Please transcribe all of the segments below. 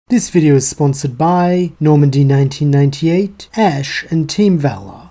This video is sponsored by Normandy 1998, Ash, and Team Valor.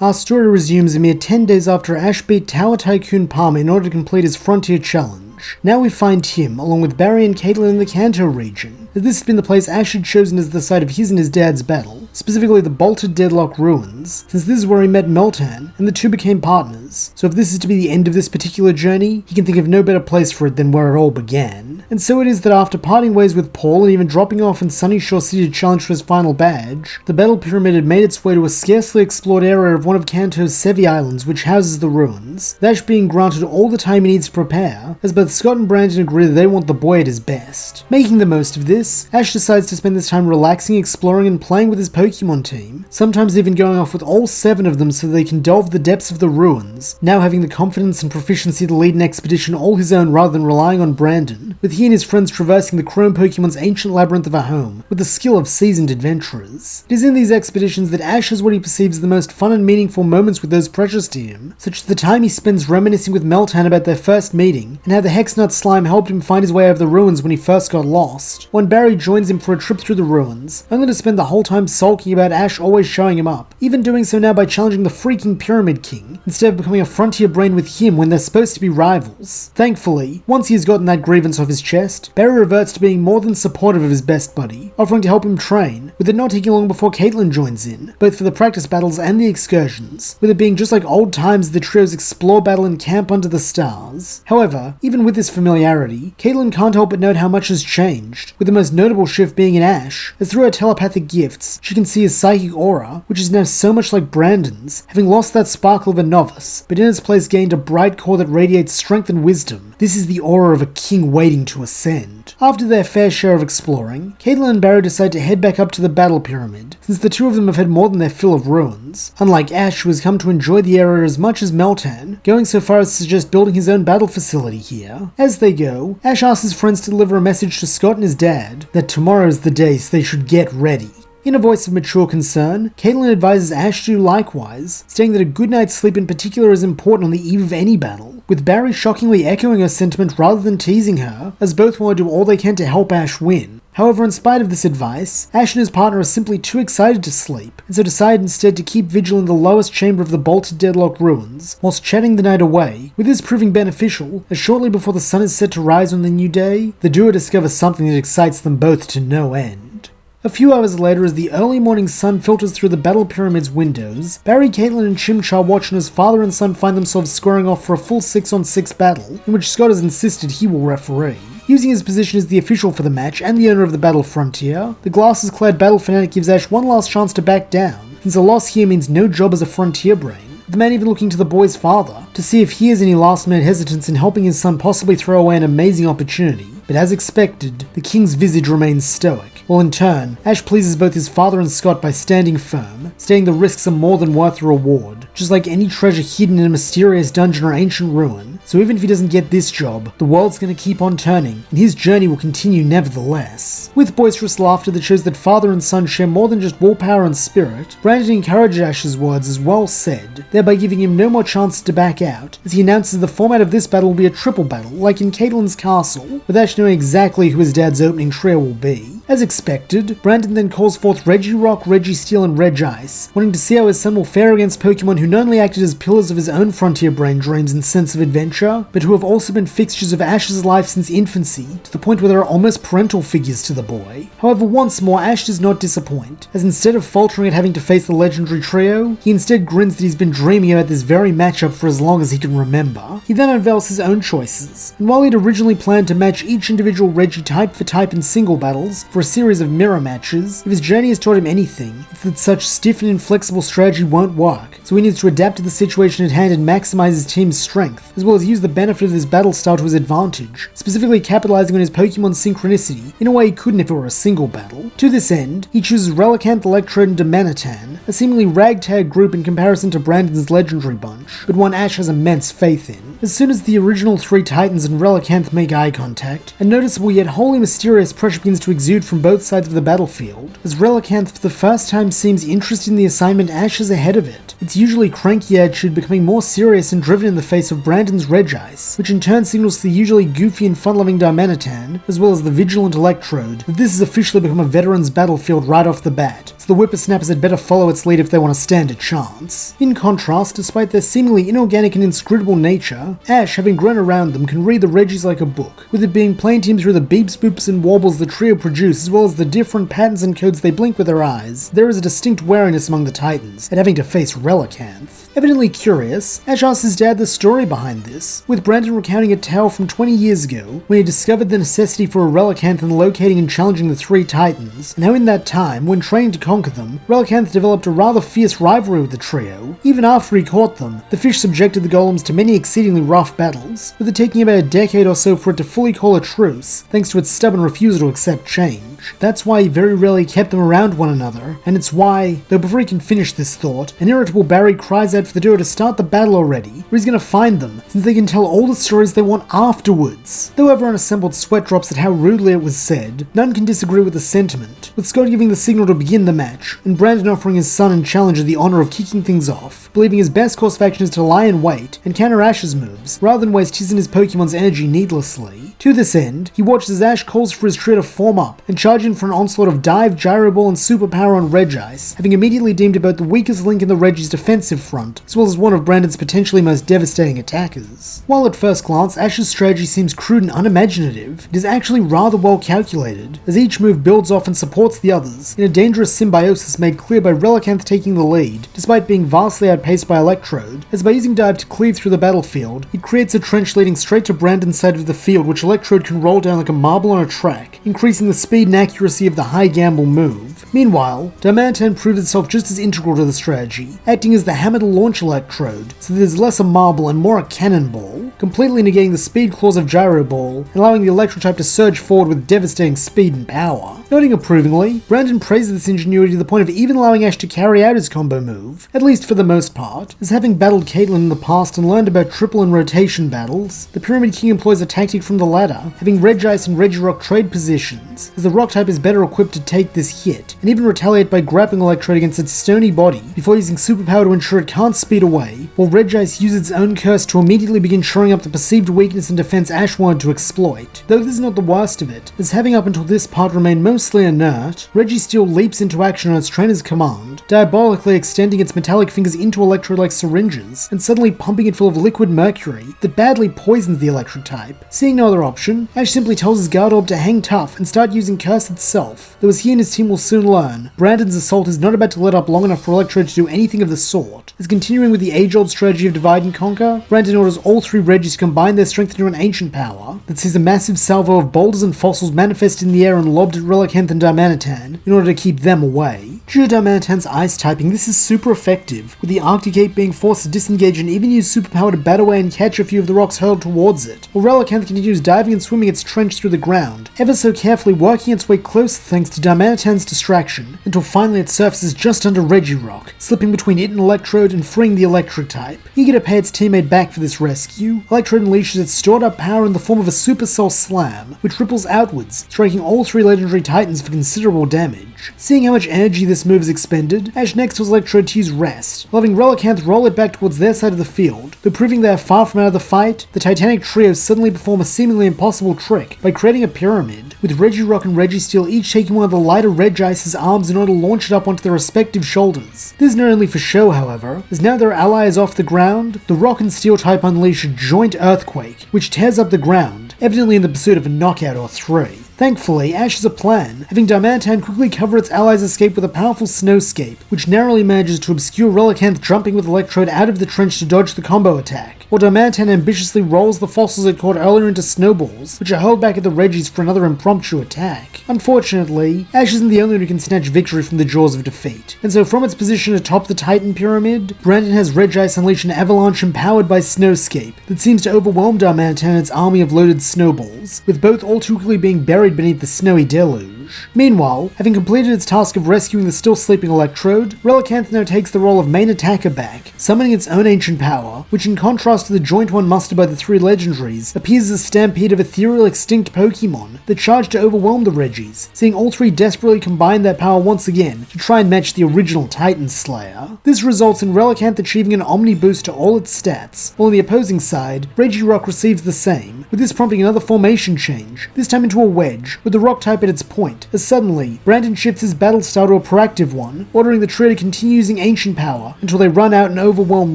Our story resumes a mere 10 days after Ash beat Tower Tycoon Palmer in order to complete his Frontier Challenge. Now we find him, along with Barry and Caitlin in the Kanto region, as this has been the place Ash had chosen as the site of his and his dad's battle, specifically the Bolted Deadlock Ruins, since this is where he met Meltan, and the two became partners. So if this is to be the end of this particular journey, he can think of no better place for it than where it all began. And so it is that after parting ways with Paul and even dropping off in Sunnyshore's City to challenge for his final badge, the Battle Pyramid had made its way to a scarcely explored area of one of Kanto's Sevi Islands which houses the ruins, with Ash being granted all the time he needs to prepare, as both Scott and Brandon agree that they want the boy at his best. Making the most of this, Ash decides to spend this time relaxing, exploring, and playing with his Pokemon team, sometimes even going off with all 7 of them so they can delve the depths of the ruins, now having the confidence and proficiency to lead an expedition all his own rather than relying on Brandon, with he and his friends traversing the Chrome Pokemon's ancient labyrinth of a home, with the skill of seasoned adventurers. It is in these expeditions that Ash has what he perceives as the most fun and meaningful moments with those precious to him, such as the time he spends reminiscing with Meltan about their first meeting, and how the Hexnut slime helped him find his way over the ruins when he first got lost, when Barry joins him for a trip through the ruins, only to spend the whole time sulking about Ash always showing him up, even doing so now by challenging the freaking Pyramid King, instead of becoming a frontier brain with him when they're supposed to be rivals. Thankfully, once he has gotten that grievance off his chest, Barry reverts to being more than supportive of his best buddy, offering to help him train, with it not taking long before Caitlin joins in, both for the practice battles and the excursions, with it being just like old times as the trios explore battle and camp under the stars. However, even with this familiarity, Caitlin can't help but note how much has changed, with the most notable shift being in Ash, as through her telepathic gifts, she can see his psychic aura, which is now so much like Brandon's, having lost that sparkle of a novice, but in its place gained a bright core that radiates strength and wisdom. This is the aura of a king waiting to ascend. After their fair share of exploring, Caitlin and Barry decide to head back up to the Battle Pyramid, since the two of them have had more than their fill of ruins, unlike Ash, who has come to enjoy the area as much as Meltan, going so far as to suggest building his own battle facility here. As they go, Ash asks his friends to deliver a message to Scott and his dad that tomorrow is the day so they should get ready. In a voice of mature concern, Caitlin advises Ash to do likewise, stating that a good night's sleep in particular is important on the eve of any battle, with Barry shockingly echoing her sentiment rather than teasing her, as both want to do all they can to help Ash win. However, in spite of this advice, Ash and his partner are simply too excited to sleep, and so decide instead to keep vigil in the lowest chamber of the Bolted Deadlock Ruins, whilst chatting the night away, with this proving beneficial, as shortly before the sun is set to rise on the new day, the duo discover something that excites them both to no end. A few hours later, as the early morning sun filters through the Battle Pyramid's windows, Barry, Caitlin, and Chimchar watch as father and son find themselves squaring off for a full 6-on-6 battle, in which Scott has insisted he will referee. Using his position as the official for the match and the owner of the Battle Frontier, the glasses-clad battle fanatic gives Ash one last chance to back down, since a loss here means no job as a frontier brain, with the man even looking to the boy's father to see if he has any last-minute hesitance in helping his son possibly throw away an amazing opportunity. But as expected, the king's visage remains stoic, while in turn, Ash pleases both his father and Scott by standing firm, stating the risks are more than worth the reward, just like any treasure hidden in a mysterious dungeon or ancient ruin. So even if he doesn't get this job, the world's gonna keep on turning, and his journey will continue nevertheless. With boisterous laughter that shows that father and son share more than just willpower and spirit, Brandon encourages Ash's words as well said, thereby giving him no more chances to back out, as he announces the format of this battle will be a triple battle, like in Caitlin's castle, with Ash knowing exactly who his dad's opening trio will be. As expected, Brandon then calls forth Regirock, Registeel, and Regice, wanting to see how his son will fare against Pokemon who not only acted as pillars of his own frontier brain dreams and sense of adventure, but who have also been fixtures of Ash's life since infancy, to the point where there are almost parental figures to the boy. However, once more, Ash does not disappoint, as instead of faltering at having to face the legendary trio, he instead grins that he's been dreaming about this very matchup for as long as he can remember. He then unveils his own choices, and while he'd originally planned to match each individual Regi type for type in single battles, for a series of mirror matches, if his journey has taught him anything, it's that such stiff and inflexible strategy won't work, so he needs to adapt to the situation at hand and maximize his team's strength, as well as use the benefit of this battle style to his advantage, specifically capitalizing on his Pokemon synchronicity in a way he couldn't if it were a single battle. To this end, he chooses Relicanth, Electrode, and Domanitan, a seemingly ragtag group in comparison to Brandon's legendary bunch, but one Ash has immense faith in. As soon as the original 3 Titans and Relicanth make eye contact, a noticeable yet wholly mysterious pressure begins to exude from both sides of the battlefield, as Relicanth for the first time seems interested in the assignment Ash is ahead of it. Its usually cranky attitude becoming more serious and driven in the face of Brandon's Regice, which in turn signals to the usually goofy and fun-loving Darmanitan, as well as the vigilant Electrode, that this has officially become a veteran's battlefield right off the bat, so the whippersnappers had better follow its lead if they want to stand a chance. In contrast, despite their seemingly inorganic and inscrutable nature, Ash, having grown around them, can read the Regis like a book, with it being plain to him through the beeps, boops, and warbles the trio produce, as well as the different patterns and codes they blink with their eyes. There is a distinct wariness among the Titans at having to face Relicanth. Evidently curious, Ash asks his dad the story behind this, with Brandon recounting a tale from 20 years ago, when he discovered the necessity for a Relicanth in locating and challenging the three Titans, and how in that time, when training to conquer them, Relicanth developed a rather fierce rivalry with the trio. Even after he caught them, the fish subjected the golems to many exceedingly rough battles, with it taking about a decade or so for it to fully call a truce, thanks to its stubborn refusal to accept change. That's why he very rarely kept them around one another, and it's why, though before he can finish this thought, an irritable Barry cries out for the duo to start the battle already, or he's gonna find them, since they can tell all the stories they want afterwards. Though everyone assembled sweat drops at how rudely it was said, none can disagree with the sentiment, with Scott giving the signal to begin the match, and Brandon offering his son and challenger the honor of kicking things off, believing his best course of action is to lie in wait and counter Ash's moves, rather than waste his and his Pokemon's energy needlessly. To this end, he watches as Ash calls for his trio to form up and charge in for an onslaught of dive, gyro ball, and superpower on Regice, having immediately deemed it both the weakest link in the Regi's defensive front, as well as one of Brandon's potentially most devastating attackers. While at first glance Ash's strategy seems crude and unimaginative, it is actually rather well calculated, as each move builds off and supports the others, in a dangerous symbiosis made clear by Relicanth taking the lead, despite being vastly outpaced by Electrode, as by using Dive to cleave through the battlefield, it creates a trench leading straight to Brandon's side of the field which Electrode can roll down like a marble on a track, increasing the speed and accuracy of the high gamble move. Meanwhile, Darmanitan proves itself just as integral to the strategy, acting as the hammer to launch Electrode, so that it is less a marble and more a cannonball, completely negating the speed claws of Gyro Ball, and allowing the Electro type to surge forward with devastating speed and power. Noting approvingly, Brandon praises this ingenuity to the point of even allowing Ash to carry out his combo move, at least for the most part, as having battled Caitlyn in the past and learned about triple and rotation battles, the Pyramid King employs a tactic from the ladder, having Regice and Regirock trade positions, as the rock type is better equipped to take this hit, and even retaliate by grappling Electrode against its stony body, before using superpower to ensure it can't speed away, while Regice uses its own curse to immediately begin shoring up the perceived weakness and defense Ash wanted to exploit. Though this is not the worst of it, as having up until this part remained mostly inert, Registeel leaps into action on its trainer's command, diabolically extending its metallic fingers into Electrode like syringes, and suddenly pumping it full of liquid mercury that badly poisons the electric type. Seeing no other option, Ash simply tells his guard orb to hang tough and start using curse itself, though as he and his team will soon learn, Brandon's assault is not about to let up long enough for Electrode to do anything of the sort, as continuing with the age-old strategy of divide and conquer, Brandon orders all three Regis to combine their strength into an ancient power that sees a massive salvo of boulders and fossils manifest in the air and lobbed at Relicanth and Darmanitan in order to keep them away. Due to Darmanitan's ice typing, this is super effective, with the Arctic Ape being forced to disengage and even use superpower to bat away and catch a few of the rocks hurled towards it, while Relicanth continues diving and swimming its trench through the ground, ever so carefully working its way close thanks to Darmanitan's distraction, until finally it surfaces just under Regirock, slipping between it and Electrode and freeing the electric type. Eager to pay its teammate back for this rescue, Electrode unleashes its stored up power in the form of a Supercell Slam, which ripples outwards, striking all three legendary Titans for considerable damage. Seeing how much energy this move is expended, Ash next tells Electrode to use Rest, having Relicanth roll it back towards their side of the field, though proving they are far from out of the fight, the Titanic trio suddenly perform a seemingly impossible trick by creating a pyramid, with Regirock and Registeel each taking one of the lighter Regice's arms in order to launch it up onto their respective shoulders. This is not only for show, however, as now their ally is off the ground, the Rock and Steel type unleash a joint earthquake, which tears up the ground, evidently in the pursuit of a knockout or three. Thankfully, Ash has a plan, having Darmanitan quickly cover its allies' escape with a powerful snowscape, which narrowly manages to obscure Relicanth jumping with Electrode out of the trench to dodge the combo attack, while Darmanitan ambitiously rolls the fossils it caught earlier into snowballs, which are hurled back at the Regis for another impromptu attack. Unfortunately, Ash isn't the only one who can snatch victory from the jaws of defeat, and so from its position atop the Titan Pyramid, Brandon has Regice unleash an avalanche empowered by Snowscape that seems to overwhelm Darmanitan and its army of loaded snowballs, with both all too quickly being buried beneath the snowy deluge. challenge. Meanwhile, having completed its task of rescuing the still sleeping Electrode, Relicanth now takes the role of main attacker back, summoning its own ancient power, which in contrast to the joint one mustered by the three legendaries, appears as a stampede of ethereal extinct Pokemon that charge to overwhelm the Regis, seeing all three desperately combine their power once again to try and match the original Titan Slayer. This results in Relicanth achieving an Omni boost to all its stats, while on the opposing side, Regirock receives the same, with this prompting another formation change, this time into a wedge, with the rock type at its point, as suddenly, Brandon shifts his battle style to a proactive one, ordering the trio to continue using ancient power until they run out and overwhelm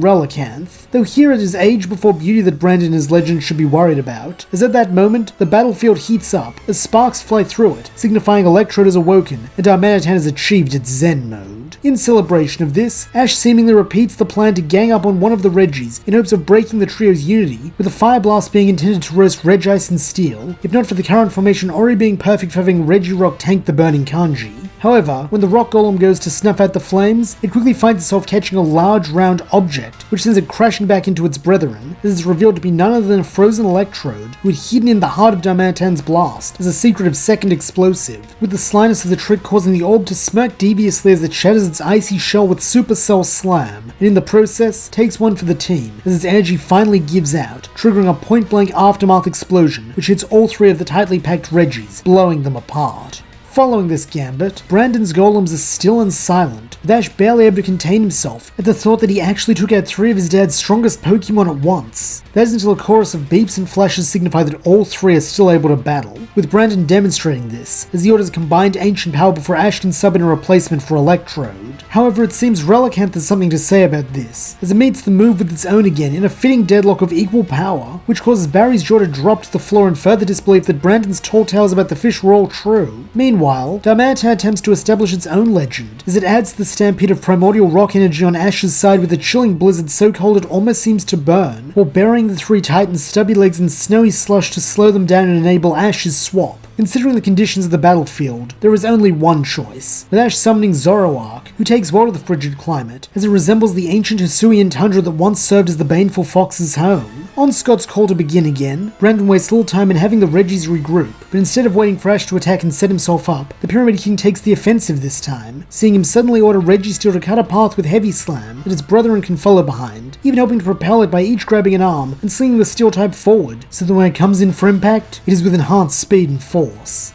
Relicanth, though here it is age before beauty that Brandon and his legend should be worried about, as at that moment, the battlefield heats up as sparks fly through it, signifying Electrode has awoken and Darmanitan has achieved its Zen mode. In celebration of this, Ash seemingly repeats the plan to gang up on one of the Regis in hopes of breaking the trio's unity, with a Fire Blast being intended to roast Regice and Steel, if not for the current formation already being perfect for having Regirock tank the burning Kanji. However, when the rock golem goes to snuff out the flames, it quickly finds itself catching a large round object, which sends it crashing back into its brethren, as it's revealed to be none other than a frozen Electrode, who had hidden in the heart of Darmanitan's blast as a secretive second explosive, with the slyness of the trick causing the orb to smirk deviously as it shatters its icy shell with Supercell Slam, and in the process, takes one for the team, as its energy finally gives out, triggering a point-blank aftermath explosion, which hits all three of the tightly packed Regis, blowing them apart. Following this gambit, Brandon's golems are still and silent, with Ash barely able to contain himself at the thought that he actually took out three of his dad's strongest Pokemon at once. That is until a chorus of beeps and flashes signify that all three are still able to battle, with Brandon demonstrating this, as he orders combined ancient power before Ash can sub in a replacement for Electrode. However, it seems Relicanth has something to say about this, as it meets the move with its own again in a fitting deadlock of equal power, which causes Barry's jaw to drop to the floor in further disbelief that Brandon's tall tales about the fish were all true. Meanwhile, Darmanitan attempts to establish its own legend, as it adds to the stampede of primordial rock energy on Ash's side with a chilling blizzard so cold it almost seems to burn, while burying the three Titans' stubby legs in snowy slush to slow them down and enable Ash's swap. Considering the conditions of the battlefield, there is only one choice, with Ash summoning Zoroark, who takes well to the frigid climate, as it resembles the ancient Hisuian tundra that once served as the Baneful Fox's home. On Scott's call to begin again, Brandon wastes little time in having the Regis regroup, but instead of waiting for Ash to attack and set himself up, the Pyramid King takes the offensive this time, seeing him suddenly order Registeel to cut a path with Heavy Slam that its brethren can follow behind, even helping to propel it by each grabbing an arm and slinging the steel type forward, so that when it comes in for impact, it is with enhanced speed and force.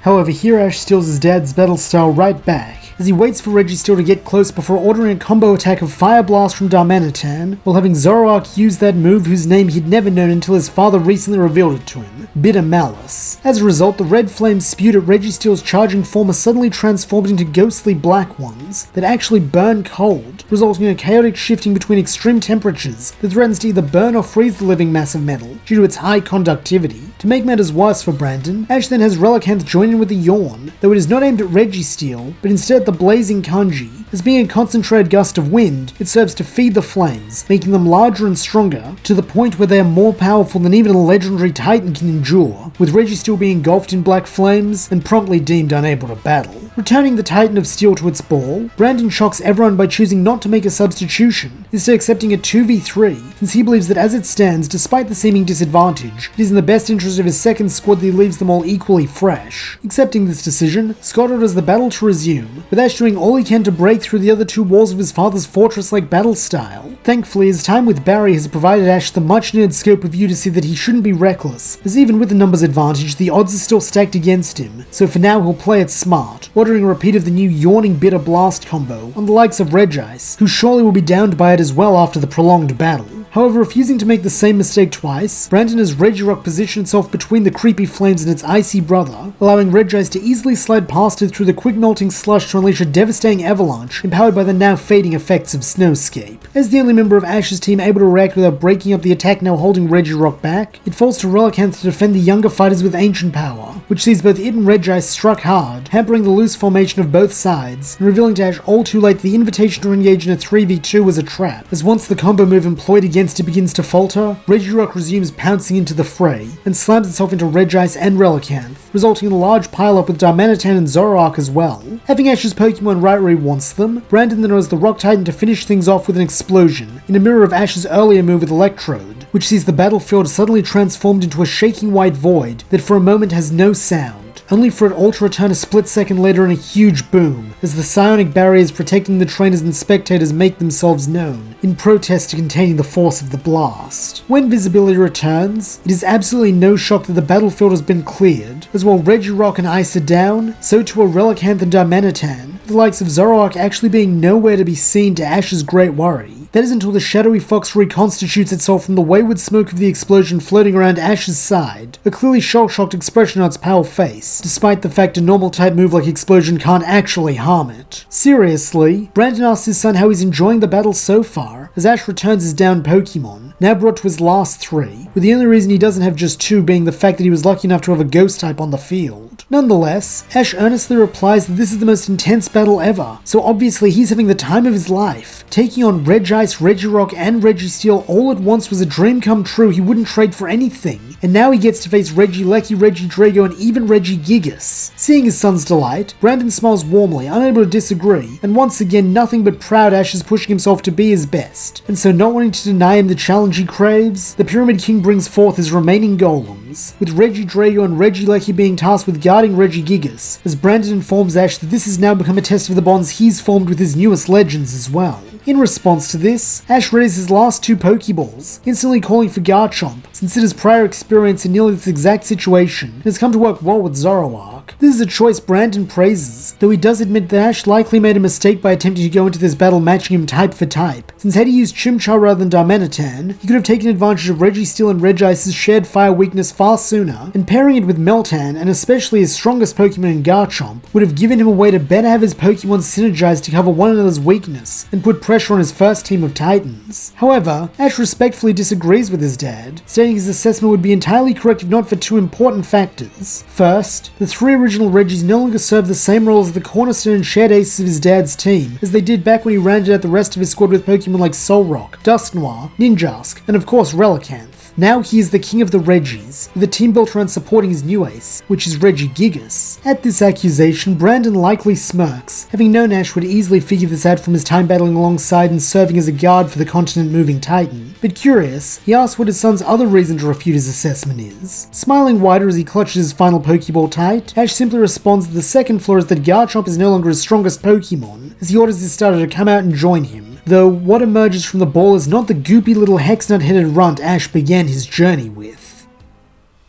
However, here Ash steals his dad's battle style right back, as he waits for Registeel to get close before ordering a combo attack of Fire Blast from Darmanitan, while having Zoroark use that move whose name he'd never known until his father recently revealed it to him, Bitter Malice. As a result, the red flames spewed at Registeel's charging form are suddenly transformed into ghostly black ones that actually burn cold, resulting in a chaotic shifting between extreme temperatures that threatens to either burn or freeze the living mass of metal due to its high conductivity. To make matters worse for Brandon, Ash then has Relicanth join in with a yawn, though it is not aimed at Registeel, but instead at the blazing Kanji. As being a concentrated gust of wind, it serves to feed the flames, making them larger and stronger, to the point where they are more powerful than even a legendary Titan can endure, with Registeel being engulfed in black flames and promptly deemed unable to battle. Returning the Titan of Steel to its ball, Brandon shocks everyone by choosing not to make a substitution, instead accepting a 2v3, since he believes that as it stands, despite the seeming disadvantage, it is in the best interest of his second squad that he leaves them all equally fresh. Accepting this decision, Scott orders the battle to resume, with Ash doing all he can to break through the other two walls of his father's fortress-like battle style. Thankfully, his time with Barry has provided Ash the much-needed scope of view to see that he shouldn't be reckless, as even with the numbers advantage, the odds are still stacked against him, so for now he'll play it smart, ordering a repeat of the new Yawning Bitter Blast combo on the likes of Regice, who surely will be downed by it as well after the prolonged battle. However, refusing to make the same mistake twice, Brandon has Regirock position itself between the creepy flames and its icy brother, allowing Regice to easily slide past it through the quick melting slush to unleash a devastating avalanche, empowered by the now fading effects of Snowscape. As the only member of Ash's team able to react without breaking up the attack now holding Regirock back, it falls to Relicanth to defend the younger fighters with ancient power, which sees both it and Regice struck hard, hampering the loose formation of both sides, and revealing to Ash all too late the invitation to engage in a 3v2 was a trap, as once the combo move employed against it begins to falter, Regirock resumes pouncing into the fray, and slams itself into Regice and Relicanth, resulting in a large pileup with Darmanitan and Zoroark as well. Having Ash's Pokemon right where he wants them, Brandon then orders the Rock Titan to finish things off with an explosion, in a mirror of Ash's earlier move with Electrode, which sees the battlefield suddenly transformed into a shaking white void that for a moment has no sound, only for it all to return a split second later in a huge boom, as the psionic barriers protecting the trainers and spectators make themselves known, in protest to containing the force of the blast. When visibility returns, it is absolutely no shock that the battlefield has been cleared, as while Regirock and Ice are down, so too are Relicanth and Darmanitan, with the likes of Zoroark actually being nowhere to be seen to Ash's great worry. That is until the shadowy fox reconstitutes itself from the wayward smoke of the explosion floating around Ash's side, a clearly shell-shocked expression on its pale face, despite the fact a normal type move like explosion can't actually harm it. Seriously, Brandon asks his son how he's enjoying the battle so far, as Ash returns his downed Pokemon, now brought to his last 3, with the only reason he doesn't have just 2 being the fact that he was lucky enough to have a ghost type on the field. Nonetheless, Ash earnestly replies that this is the most intense battle ever, so obviously he's having the time of his life. Taking on Regice, Regirock, and Registeel all at once was a dream come true he wouldn't trade for anything, and now he gets to face Regieleki, Regidrago, and even Regigigas. Seeing his son's delight, Brandon smiles warmly, unable to disagree, and once again nothing but proud Ash is pushing himself to be his best, and so not wanting to deny him the challenge he craves, the Pyramid King brings forth his remaining golems, with Regidrago and Regieleki being tasked with guarding Regigigas, as Brandon informs Ash that this has now become a test of the bonds he's formed with his newest legends as well. In response to this, Ash readies his last 2 Pokeballs, instantly calling for Garchomp, since it has prior experience in nearly this exact situation and has come to work well with Zoroark. This is a choice Brandon praises, though he does admit that Ash likely made a mistake by attempting to go into this battle matching him type for type, since had he used Chimchar rather than Darmanitan, he could have taken advantage of Registeel and Regice's shared fire weakness far sooner, and pairing it with Meltan, and especially his strongest Pokemon in Garchomp, would have given him a way to better have his Pokemon synergize to cover one another's weakness, and put pressure on his first team of Titans. However, Ash respectfully disagrees with his dad, stating his assessment would be entirely correct if not for 2 important factors. First, the 3 original Regis no longer serve the same role as the cornerstone and shared aces of his dad's team, as they did back when he rounded out the rest of his squad with Pokemon like Solrock, Dusknoir, Ninjask, and of course Relicanth. Now he is the king of the Regis, with a team built around supporting his new ace, which is Regigigas. At this accusation, Brandon likely smirks, having known Ash would easily figure this out from his time battling alongside and serving as a guard for the continent-moving Titan. But curious, he asks what his son's other reason to refute his assessment is. Smiling wider as he clutches his final Pokeball tight, Ash simply responds that the second flaw is that Garchomp is no longer his strongest Pokemon, as he orders his starter to come out and join him. Though what emerges from the ball is not the goopy little hexnut-headed runt Ash began his journey with.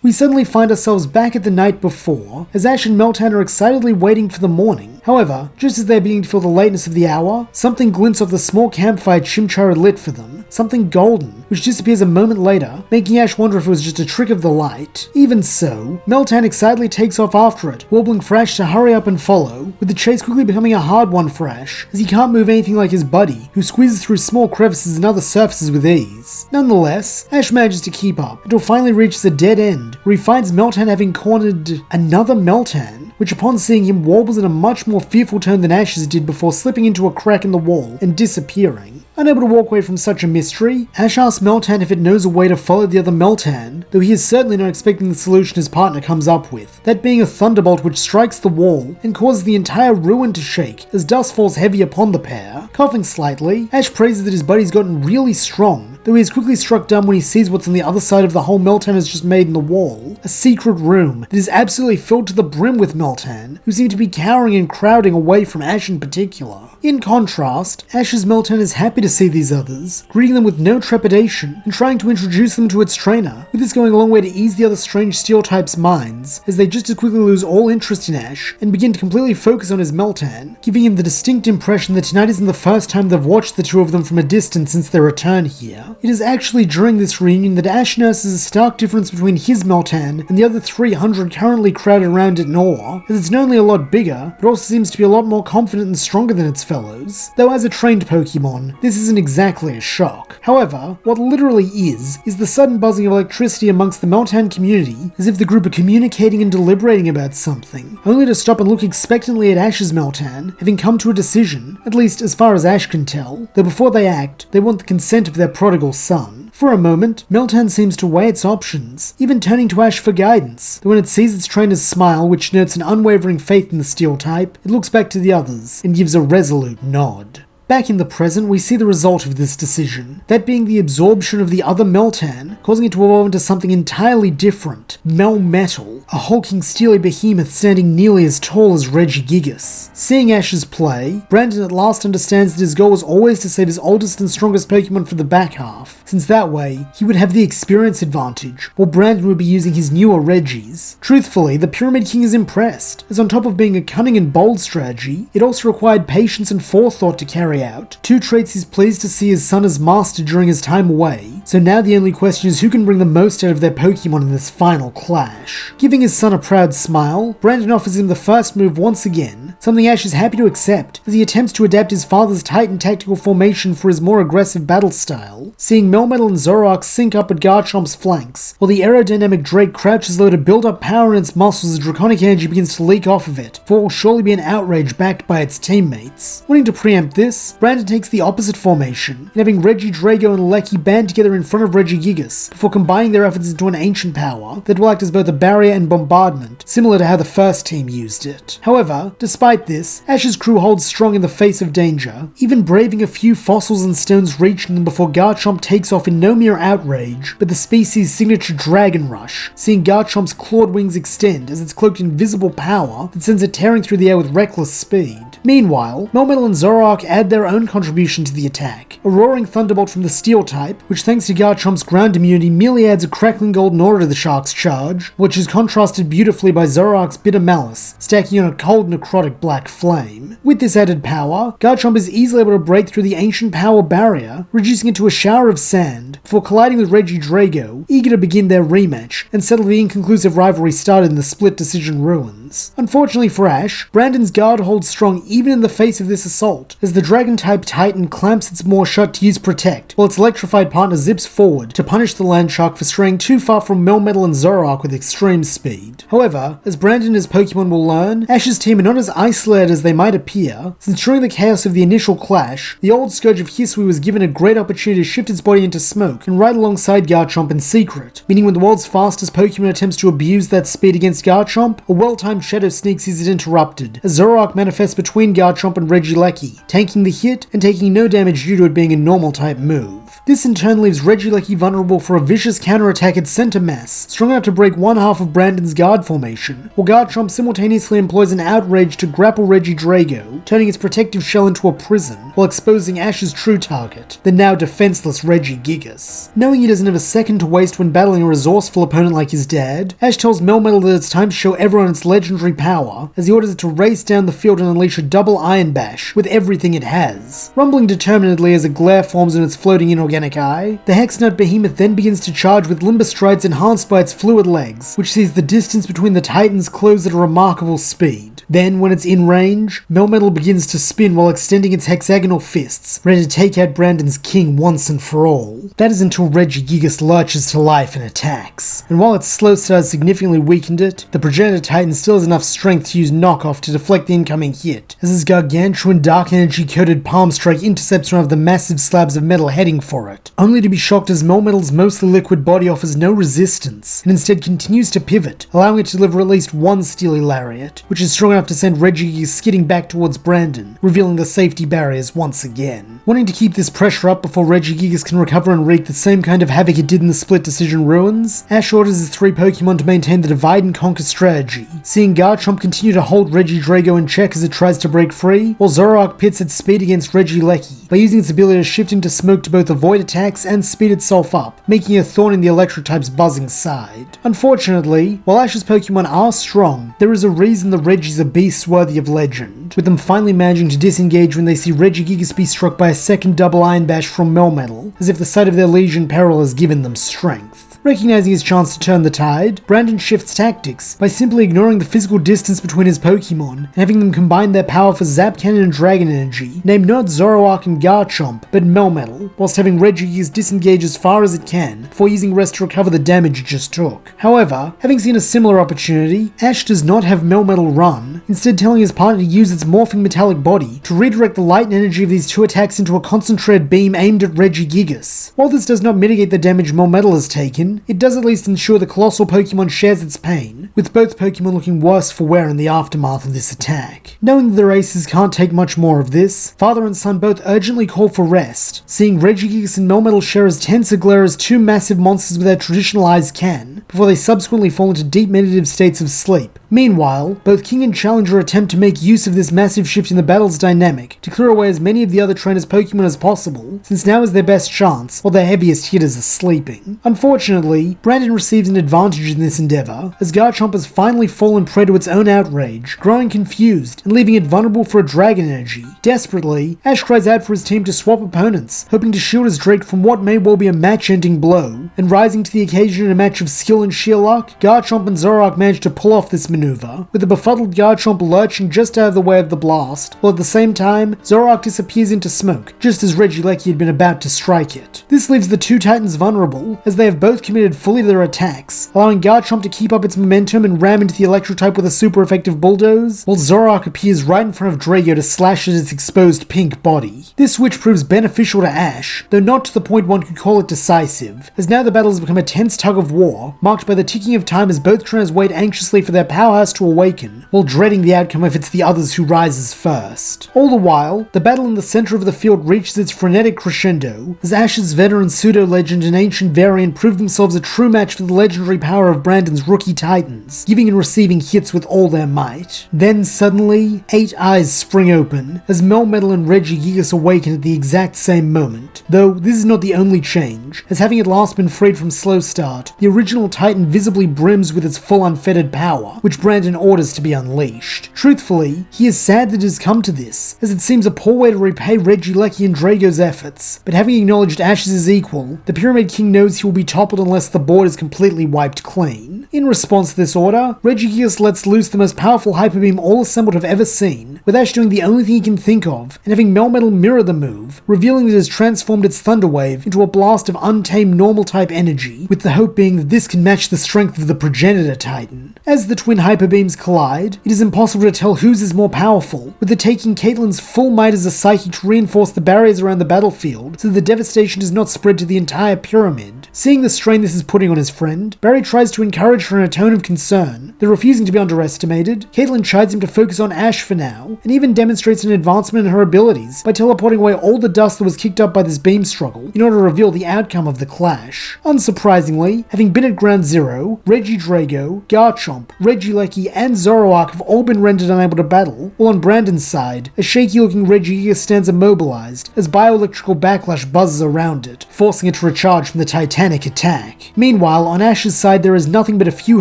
We suddenly find ourselves back at the night before, as Ash and Meltan are excitedly waiting for the morning. However, just as they're beginning to feel the lateness of the hour, something glints off the small campfire Chimchar had lit for them, something golden, which disappears a moment later, making Ash wonder if it was just a trick of the light. Even so, Meltan excitedly takes off after it, warbling for Ash to hurry up and follow, with the chase quickly becoming a hard one for Ash, as he can't move anything like his buddy, who squeezes through small crevices and other surfaces with ease. Nonetheless, Ash manages to keep up, until finally reaches a dead end, where he finds Meltan having cornered another Meltan, which upon seeing him warbles in a much more fearful tone than Ash's did before slipping into a crack in the wall and disappearing. Unable to walk away from such a mystery, Ash asks Meltan if it knows a way to follow the other Meltan, though he is certainly not expecting the solution his partner comes up with, that being a thunderbolt which strikes the wall and causes the entire ruin to shake as dust falls heavy upon the pair. Coughing slightly, Ash praises that his buddy's gotten really strong, though he is quickly struck dumb when he sees what's on the other side of the hole Meltan has just made in the wall, a secret room that is absolutely filled to the brim with Meltan, who seem to be cowering and crowding away from Ash in particular. In contrast, Ash's Meltan is happy to see these others, greeting them with no trepidation and trying to introduce them to its trainer, with this going a long way to ease the other strange steel types' minds, as they just as quickly lose all interest in Ash and begin to completely focus on his Meltan, giving him the distinct impression that tonight isn't the first time they've watched the 2 of them from a distance since their return here. It is actually during this reunion that Ash notices a stark difference between his Meltan and the other 300 currently crowded around it in awe, as it's not only a lot bigger, but also seems to be a lot more confident and stronger than its fellows, though as a trained Pokemon, this isn't exactly a shock. However, what literally is the sudden buzzing of electricity amongst the Meltan community, as if the group are communicating and deliberating about something, only to stop and look expectantly at Ash's Meltan, having come to a decision, at least as far as Ash can tell, though before they act, they want the consent of their prodigal son. For a moment, Meltan seems to weigh its options, even turning to Ash for guidance, though when it sees its trainer's smile, which notes an unwavering faith in the steel type, it looks back to the others and gives a resolute nod. Back in the present, we see the result of this decision, that being the absorption of the other Meltan, causing it to evolve into something entirely different, Melmetal, a hulking steely behemoth standing nearly as tall as Regigigas. Seeing Ash's play, Brandon at last understands that his goal was always to save his oldest and strongest Pokemon for the back half, since that way, he would have the experience advantage, while Brandon would be using his newer Regis. Truthfully, the Pyramid King is impressed, as on top of being a cunning and bold strategy, it also required patience and forethought to carry out, two traits he's pleased to see his son has mastered during his time away. So now the only question is who can bring the most out of their Pokemon in this final clash. Giving his son a proud smile, Brandon offers him the first move once again, something Ash is happy to accept, as he attempts to adapt his father's Titan tactical formation for his more aggressive battle style, seeing Melmetal and Zoroark sync up at Garchomp's flanks, while the aerodynamic Drake crouches low to build up power in its muscles as draconic energy begins to leak off of it, for what will surely be an outrage backed by its teammates. Wanting to preempt this, Brandon takes the opposite formation, and having Regidrago and Lecky band together in front of Regigigas, before combining their efforts into an ancient power that will act as both a barrier and bombardment, similar to how the first team used it. However, despite this, Ash's crew holds strong in the face of danger, even braving a few fossils and stones reaching them before Garchomp takes off in no mere outrage, but the species' signature Dragon Rush, seeing Garchomp's clawed wings extend as it's cloaked invisible power that sends it tearing through the air with reckless speed. Meanwhile, Melmetal and Zoroark add their own contribution to the attack, a roaring thunderbolt from the Steel type, which thanks to Garchomp's ground immunity merely adds a crackling golden aura to the Shark's charge, which is contrasted beautifully by Zoroark's bitter malice, stacking on a cold necrotic black flame. With this added power, Garchomp is easily able to break through the ancient power barrier, reducing it to a shower of sand, before colliding with Regidrago, eager to begin their rematch, and settle the inconclusive rivalry started in the split decision ruins. Unfortunately for Ash, Brandon's guard holds strong even in the face of this assault, as the Dragon-type Titan clamps its maw shut to use Protect, while its electrified partner zips forward to punish the Landshark for straying too far from Melmetal and Zoroark with extreme speed. However, as Brandon and his Pokemon will learn, Ash's team are not as isolated as they might appear, since during the chaos of the initial clash, the old Scourge of Hisui was given a great opportunity to shift its body into smoke and ride alongside Garchomp in secret, meaning when the world's fastest Pokemon attempts to abuse that speed against Garchomp, a well-timed Shadow Sneak sees it interrupted, as Zoroark manifests between Garchomp and Regieleki, tanking the hit and taking no damage due to it being a normal-type move. This in turn leaves Regieleki vulnerable for a vicious counterattack at center mass, strong enough to break one half of Brandon's guard formation, while Garchomp simultaneously employs an outrage to grapple Regidrago, turning its protective shell into a prison, while exposing Ash's true target, the now defenseless Regigigas. Knowing he doesn't have a second to waste when battling a resourceful opponent like his dad, Ash tells Melmetal that it's time to show everyone its legendary power, as he orders it to race down the field and unleash a double Iron Bash with everything it has. Rumbling determinedly as a glare forms in its floating inorganic eye, the Hexnut behemoth then begins to charge with limber strides enhanced by its fluid legs, which sees the distance between the Titans close at a remarkable speed. Then, when it's in range, Melmetal begins to spin while extending its hexagonal fists, ready to take out Brandon's king once and for all. That is until Regigigas lurches to life and attacks. And while its slow start has significantly weakened it, the progenitor Titan still has enough strength to use knockoff to deflect the incoming hit, as his gargantuan dark energy coated palm strike intercepts one of the massive slabs of metal heading for it, only to be shocked as Melmetal's mostly liquid body offers no resistance, and instead continues to pivot, allowing it to deliver at least one steely lariat, which is strong enough to send Regigigas skidding back towards Brandon, revealing the safety barriers once again. Wanting to keep this pressure up before Regigigas can recover and wreak the same kind of havoc it did in the split decision ruins, Ash orders his three Pokemon to maintain the divide and conquer strategy, seeing Garchomp continue to hold Regidrago in check as it tries to break free, while Zoroark pits its speed against Regieleki by using its ability to shift into smoke to both avoid attacks and speed itself up, making a thorn in the electric type's buzzing side. Unfortunately, while Ash's Pokemon are strong, there is a reason the Regis are beasts worthy of legend, with them finally managing to disengage when they see Regigigas be struck by a second double Iron Bash from Melmetal, as if the sight of their liege peril has given them strength. Recognizing his chance to turn the tide, Brandon shifts tactics by simply ignoring the physical distance between his Pokemon and having them combine their power for Zap Cannon and Dragon Energy, named not Zoroark and Garchomp, but Melmetal, whilst having Regigigas disengage as far as it can before using Rest to recover the damage it just took. However, having seen a similar opportunity, Ash does not have Melmetal run, instead telling his partner to use its morphing metallic body to redirect the light and energy of these two attacks into a concentrated beam aimed at Regigigas. While this does not mitigate the damage Melmetal has taken, win, it does at least ensure the colossal Pokemon shares its pain, with both Pokemon looking worse for wear in the aftermath of this attack. Knowing that their aces can't take much more of this, father and son both urgently call for rest, seeing Regigigas and Melmetal share as tense a glare as two massive monsters with their traditional eyes can, before they subsequently fall into deep meditative states of sleep. Meanwhile, both King and Challenger attempt to make use of this massive shift in the battle's dynamic to clear away as many of the other trainers' Pokemon as possible, since now is their best chance, while their heaviest hitters are sleeping. Unfortunately, Brandon receives an advantage in this endeavor, as Garchomp has finally fallen prey to its own outrage, growing confused and leaving it vulnerable for a Dragon Energy. Desperately, Ash cries out for his team to swap opponents, hoping to shield his Drake from what may well be a match-ending blow, and rising to the occasion in a match of skill and sheer luck, Garchomp and Zoroark manage to pull off this maneuver, with the befuddled Garchomp lurching just out of the way of the blast, while at the same time, Zoroark disappears into smoke, just as Regieleki had been about to strike it. This leaves the two Titans vulnerable, as they have both committed fully to their attacks, allowing Garchomp to keep up its momentum and ram into the Electro-type with a super effective bulldoze, while Zoroark appears right in front of Drago to slash at its exposed pink body. This switch proves beneficial to Ash, though not to the point one could call it decisive, as now the battle has become a tense tug of war, marked by the ticking of time as both trainers wait anxiously for their powerhouse to awaken, while dreading the outcome if it's the others who rises first. All the while, the battle in the center of the field reaches its frenetic crescendo, as Ash's veteran pseudo-legend and ancient variant prove themselves a true match for the legendary power of Brandon's rookie Titans, giving and receiving hits with all their might. Then suddenly, 8 eyes spring open, as Melmetal and Regigigas awaken at the exact same moment, though this is not the only change, as having at last been freed from slow start, the original Titan visibly brims with its full unfettered power, which Brandon orders to be unleashed. Truthfully, he is sad that it has come to this, as it seems a poor way to repay Regieleki and Drago's efforts, but having acknowledged Ash as his equal, the Pyramid King knows he will be toppled unless the board is completely wiped clean. In response to this order, Regigigas lets loose the most powerful Hyper Beam all assembled have ever seen, with Ash doing the only thing he can think of, and having Melmetal mirror the move, revealing that it has transformed its Thunder Wave into a blast of untamed normal-type energy, with the hope being that this can match the strength of the progenitor Titan. As the twin Hyper Beams collide, it is impossible to tell whose is more powerful, with it taking Caitlin's full might as a Psyche to reinforce the barriers around the battlefield, so that the devastation does not spread to the entire pyramid. Seeing the strain this is putting on his friend, Barry tries to encourage her in a tone of concern, though refusing to be underestimated. Caitlin chides him to focus on Ash for now, and even demonstrates an advancement in her abilities by teleporting away all the dust that was kicked up by this beam struggle in order to reveal the outcome of the clash. Unsurprisingly, having been at ground zero, Regidrago, Garchomp, Regieleki, and Zoroark have all been rendered unable to battle, while on Brandon's side, a shaky-looking Regigigas stands immobilized as bioelectrical backlash buzzes around it, forcing it to recharge from the Titanic attack. Meanwhile, on Ash's side there is nothing but a few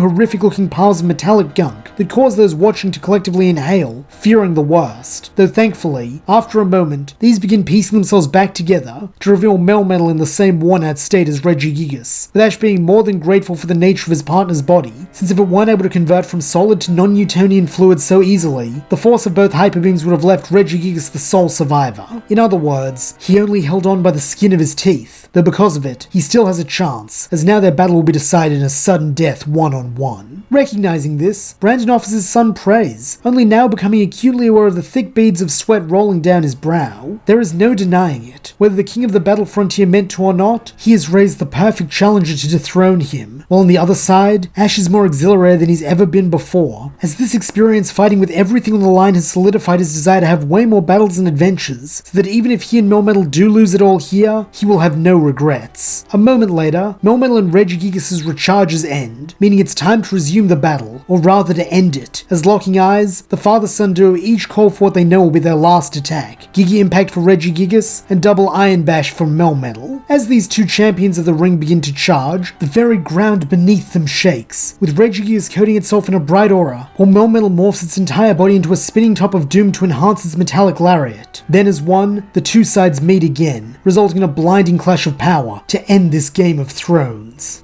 horrific-looking piles of metallic gunk that cause those watching to collectively inhale, fearing the worst. Though thankfully, after a moment, these begin piecing themselves back together to reveal Melmetal in the same worn-out state as Regigigas, with Ash being more than grateful for the nature of his partner's body, since if it weren't able to convert from solid to non-Newtonian fluid so easily, the force of both Hyper Beams would have left Regigigas the sole survivor. In other words, he only held on by the skin of his teeth, though because of it, he still has a chance, as now their battle will be decided in a sudden death one-on-one. Recognizing this, Brandon offers his son praise, only now becoming acutely aware of the thick beads of sweat rolling down his brow. There is no denying it. Whether the king of the battle frontier meant to or not, he has raised the perfect challenger to dethrone him, while on the other side, Ash is more exhilarated than he's ever been before, as this experience fighting with everything on the line has solidified his desire to have way more battles and adventures, so that even if he and Melmetal do lose it all here, he will have no regrets. A moment later, Melmetal and Regigigas' recharges end, meaning it's time to resume the battle, or rather to end it, as locking eyes, the father-son duo each call for what they know will be their last attack, Giga Impact for Regigigas, and Double Iron Bash for Melmetal. As these two champions of the ring begin to charge, the very ground beneath them shakes, with Regigigas coating itself in a bright aura, while Melmetal morphs its entire body into a spinning top of doom to enhance its metallic lariat. Then as one, the two sides meet again, resulting in a blinding clash of power to end this Game of Thrones.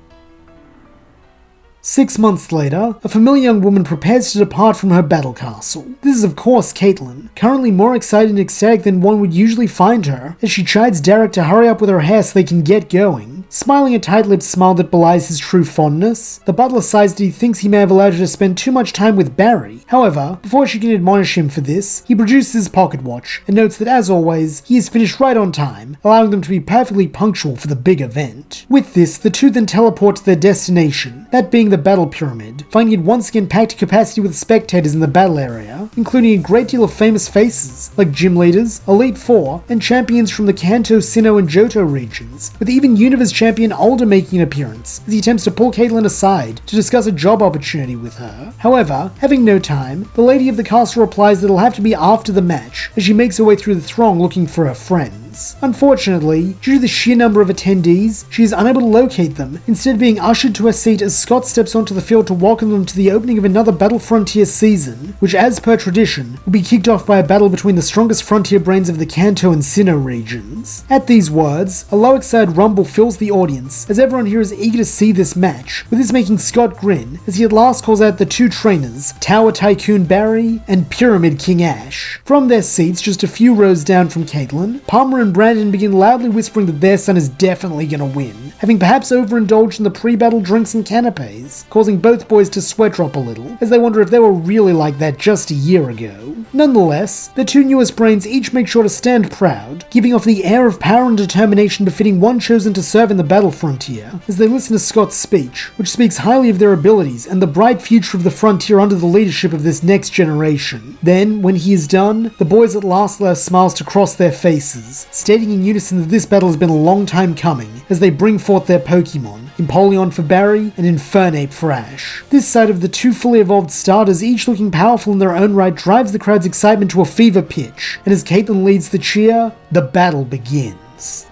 6 months later, a familiar young woman prepares to depart from her battle castle. This is of course Caitlin, currently more excited and ecstatic than one would usually find her, as she chides Derek to hurry up with her hair so they can get going, Smiling a tight-lipped smile that belies his true fondness, the butler sighs that he thinks he may have allowed her to spend too much time with Barry. However, before she can admonish him for this, he produces his pocket watch and notes that, as always, he is finished right on time, allowing them to be perfectly punctual for the big event. With this, the two then teleport to their destination, that being the battle pyramid, finding it once again packed to capacity with spectators in the battle area, including a great deal of famous faces, like gym leaders, Elite Four, and champions from the Kanto, Sinnoh, and Johto regions, with even Universe champion Alder making an appearance, as he attempts to pull Caitlyn aside to discuss a job opportunity with her. However, having no time, the lady of the castle replies that it'll have to be after the match, as she makes her way through the throng looking for her friends. Unfortunately, due to the sheer number of attendees, she is unable to locate them, instead being ushered to her seat as Scott steps onto the field to welcome them to the opening of another Battle Frontier season, which, as per tradition, will be kicked off by a battle between the strongest frontier brains of the Kanto and Sinnoh regions. At these words, a low excited rumble fills the audience, as everyone here is eager to see this match, with this making Scott grin, as he at last calls out the two trainers, Tower Tycoon Barry and Pyramid King Ash. From their seats, just a few rows down from Caitlyn, Palmer and Brandon begin loudly whispering that their son is definitely gonna win, having perhaps overindulged in the pre-battle drinks and canapes, causing both boys to sweat drop a little, as they wonder if they were really like that just a year ago. Nonetheless, the two newest brains each make sure to stand proud, giving off the air of power and determination befitting one chosen to serve in the battle frontier, as they listen to Scott's speech, which speaks highly of their abilities and the bright future of the frontier under the leadership of this next generation. Then, when he is done, the boys at last allow smiles to cross their faces, stating in unison that this battle has been a long time coming, as they bring forth their Pokemon, Empoleon for Barry and Infernape for Ash. This sight of the two fully evolved starters, each looking powerful in their own right, drives the crowd's excitement to a fever pitch, and as Caitlyn leads the cheer, the battle begins.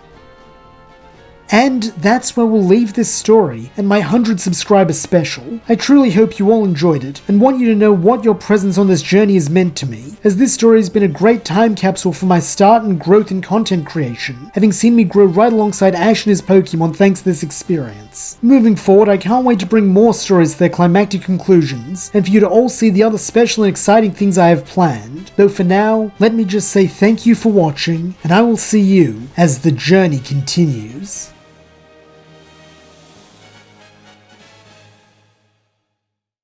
And that's where we'll leave this story and my 100 subscriber special. I truly hope you all enjoyed it and want you to know what your presence on this journey has meant to me, as this story has been a great time capsule for my start and growth in content creation, having seen me grow right alongside Ash and his Pokemon thanks to this experience. Moving forward, I can't wait to bring more stories to their climactic conclusions, and for you to all see the other special and exciting things I have planned. Though for now, let me just say thank you for watching, and I will see you as the journey continues.